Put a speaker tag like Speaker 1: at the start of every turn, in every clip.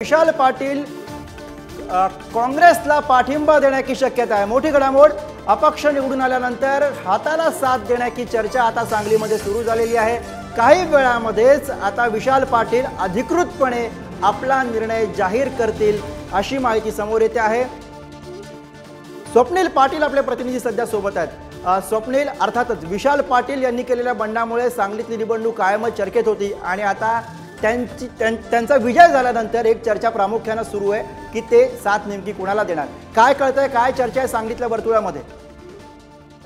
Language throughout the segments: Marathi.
Speaker 1: विशाल पाटील काँग्रेसला पाठिंबा देण्याची शक्यता आहे। मोठी घडामोड, अपक्ष निवडून आल्यानंतर हाताला साथ देण्याची चर्चा आता सांगलीमध्ये सुरू झालेली आहे। काही वेळामध्येच आता विशाल पाटील अधिकृतपणे आपला निर्णय जाहीर करतील अशी माहिती समोर येते आहे। स्वप्नील पाटील आपले प्रतिनिधी सध्या सोबत आहेत। स्वप्नील, अर्थातच विशाल पाटील यांनी केलेल्या बंडामुळे सांगलीतली निवडणूक कायमच चर्चेत होती आणि आता त्यांचा विजय झाल्यानंतर एक चर्चा प्रामुख्याने सुरू आहे की ते साथ नेमकी कोणाला देणार। काय कळतंय, काय चर्चा आहे सांगलीतल्या वर्तुळामध्ये?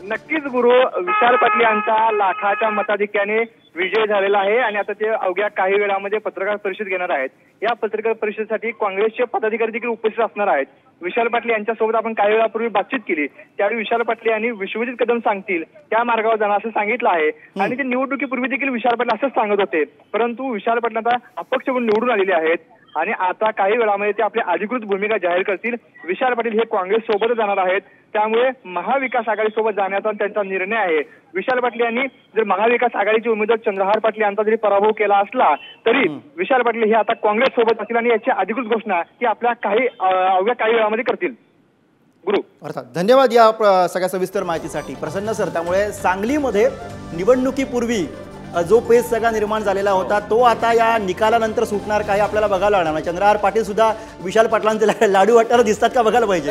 Speaker 2: नक्कीच गुरु, विशाल पाटील यांचा लाखाच्या मताधिक्याने विजय झालेला आहे आणि आता ते अवघ्या काही वेळामध्ये पत्रकार परिषद घेणार आहेत। या पत्रकार परिषदेसाठी काँग्रेसचे पदाधिकारी देखील उपस्थित असणार आहेत। विशाल पाटील यांच्यासोबत आपण काही वेळापूर्वी बातचीत केली, त्यावेळी विशाल पाटील यांनी विश्वजित कदम सांगतील त्या मार्गावर जाणार असं सांगितलं आहे आणि ते निवडणुकीपूर्वी देखील विशाल पाटील असंच सांगत होते। परंतु विशाल पाटील आता अपक्ष म्हणून निवडून आलेले आहेत आणि आता काही वेळामध्ये ते आपली अधिकृत भूमिका जाहीर करतील। विशाल पाटील हे काँग्रेस सोबत जाणार आहेत, त्यामुळे महाविकास आघाडी सोबत जाण्याचा त्यांचा निर्णय आहे। विशाल पाटील यांनी जर महाविकास आघाडीचे उमेदवार चंद्रहार पाटील यांचा जरी पराभव केला असला तरी विशाल पाटील हे आता काँग्रेस सोबत असतील आणि याची अधिकृत घोषणा ती आपल्या अवघ्या काही वेळामध्ये करतील। गुरु,
Speaker 1: अर्थात धन्यवाद या सगळ्या सविस्तर माहितीसाठी प्रसन्न सर। त्यामुळे सांगलीमध्ये निवडणुकीपूर्वी जो पेच सगळा निर्माण झालेला होता तो आता या निकालानंतर सुटणार काही आपल्याला बघायला लागणार नाही। चंद्रहार पाटील सुद्धा विशाल पाटलांचे लाडू वाटताना दिसतात का बघायला पाहिजे।